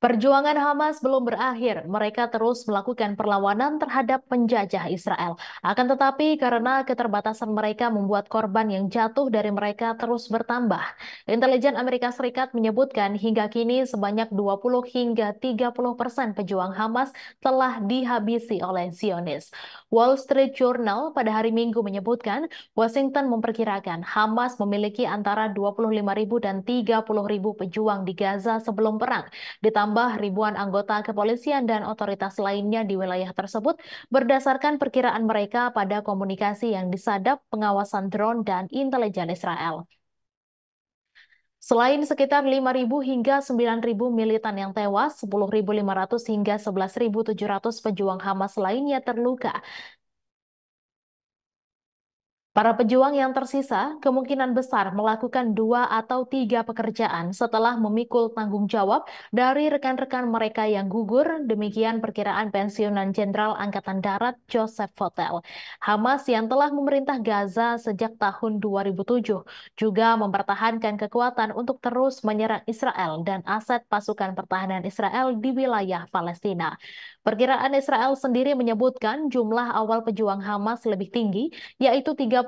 Perjuangan Hamas belum berakhir. Mereka terus melakukan perlawanan terhadap penjajah Israel. Akan tetapi karena keterbatasan mereka membuat korban yang jatuh dari mereka terus bertambah. Intelijen Amerika Serikat menyebutkan hingga kini sebanyak 20 hingga 30% pejuang Hamas telah dihabisi oleh Zionis. Wall Street Journal pada hari Minggu menyebutkan Washington memperkirakan Hamas memiliki antara 25.000 dan 30.000 pejuang di Gaza sebelum perang. Ditambah ribuan anggota kepolisian dan otoritas lainnya di wilayah tersebut berdasarkan perkiraan mereka pada komunikasi yang disadap pengawasan drone dan intelijen Israel. Selain sekitar 5.000 hingga 9.000 militan yang tewas, 10.500 hingga 11.700 pejuang Hamas lainnya terluka. Para pejuang yang tersisa kemungkinan besar melakukan 2 atau 3 pekerjaan setelah memikul tanggung jawab dari rekan-rekan mereka yang gugur, demikian perkiraan pensiunan Jenderal Angkatan Darat Joseph Votel. Hamas yang telah memerintah Gaza sejak tahun 2007 juga mempertahankan kekuatan untuk terus menyerang Israel dan aset pasukan pertahanan Israel di wilayah Palestina. Perkiraan Israel sendiri menyebutkan jumlah awal pejuang Hamas lebih tinggi, yaitu 30.000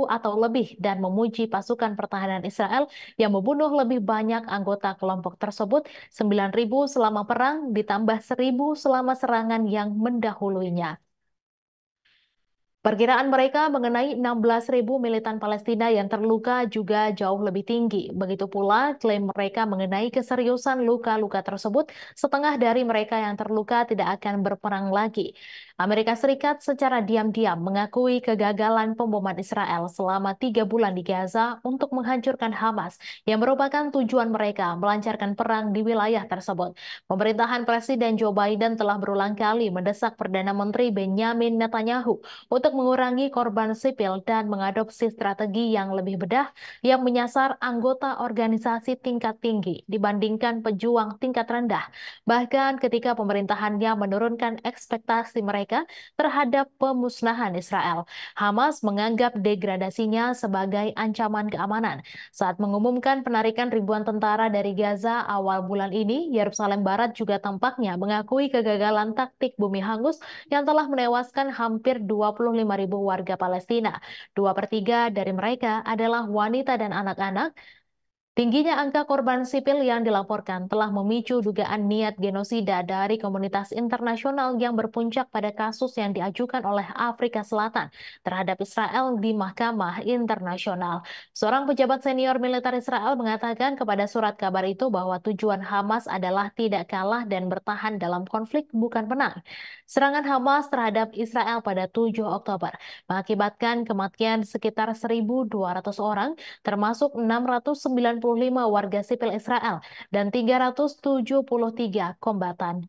atau lebih, dan memuji pasukan pertahanan Israel yang membunuh lebih banyak anggota kelompok tersebut, 9.000 selama perang ditambah 1.000 selama serangan yang mendahulunya. Perkiraan mereka mengenai 16.000 militan Palestina yang terluka juga jauh lebih tinggi. Begitu pula klaim mereka mengenai keseriusan luka-luka tersebut, setengah dari mereka yang terluka tidak akan berperang lagi. Amerika Serikat secara diam-diam mengakui kegagalan pemboman Israel selama 3 bulan di Gaza untuk menghancurkan Hamas, yang merupakan tujuan mereka melancarkan perang di wilayah tersebut. Pemerintahan Presiden Joe Biden telah berulang kali mendesak Perdana Menteri Benjamin Netanyahu untuk mengurangi korban sipil dan mengadopsi strategi yang lebih bedah yang menyasar anggota organisasi tingkat tinggi dibandingkan pejuang tingkat rendah. Bahkan ketika pemerintahannya menurunkan ekspektasi mereka terhadap pemusnahan Israel, Hamas menganggap degradasinya sebagai ancaman keamanan. Saat mengumumkan penarikan ribuan tentara dari Gaza awal bulan ini, Yerusalem Barat juga tampaknya mengakui kegagalan taktik bumi hangus yang telah menewaskan hampir 25.000 warga Palestina. 2/3 dari mereka adalah wanita dan anak-anak. Tingginya angka korban sipil yang dilaporkan telah memicu dugaan niat genosida dari komunitas internasional yang berpuncak pada kasus yang diajukan oleh Afrika Selatan terhadap Israel di Mahkamah Internasional. Seorang pejabat senior militer Israel mengatakan kepada surat kabar itu bahwa tujuan Hamas adalah tidak kalah dan bertahan dalam konflik, bukan menang. Serangan Hamas terhadap Israel pada 7 Oktober mengakibatkan kematian sekitar 1.200 orang, termasuk 695 warga sipil Israel dan 373 kombatan.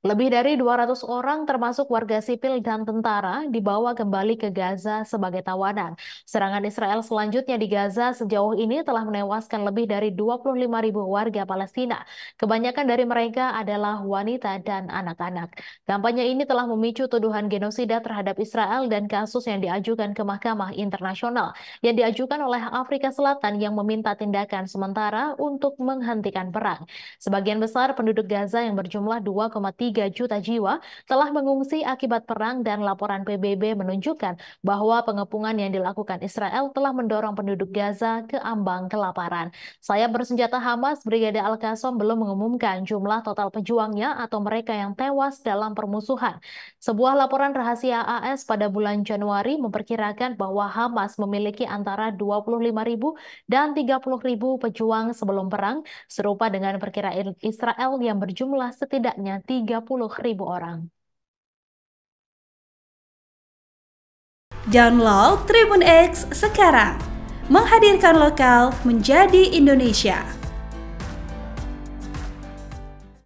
Lebih dari 200 orang termasuk warga sipil dan tentara dibawa kembali ke Gaza sebagai tawanan. Serangan Israel selanjutnya di Gaza sejauh ini telah menewaskan lebih dari 25.000 warga Palestina. Kebanyakan dari mereka adalah wanita dan anak-anak. Kampanye ini telah memicu tuduhan genosida terhadap Israel dan kasus yang diajukan ke Mahkamah Internasional yang diajukan oleh Afrika Selatan yang meminta tindakan sementara untuk menghentikan perang. Sebagian besar penduduk Gaza yang berjumlah 2,3 juta jiwa telah mengungsi akibat perang dan laporan PBB menunjukkan bahwa pengepungan yang dilakukan Israel telah mendorong penduduk Gaza ke ambang kelaparan. Sayap bersenjata Hamas Brigade Al-Qassam belum mengumumkan jumlah total pejuangnya atau mereka yang tewas dalam permusuhan. Sebuah laporan rahasia AS pada bulan Januari memperkirakan bahwa Hamas memiliki antara 25.000 dan 30.000 pejuang sebelum perang, serupa dengan perkiraan Israel yang berjumlah setidaknya 30.000 orang. Download Tribun X sekarang, menghadirkan lokal menjadi Indonesia.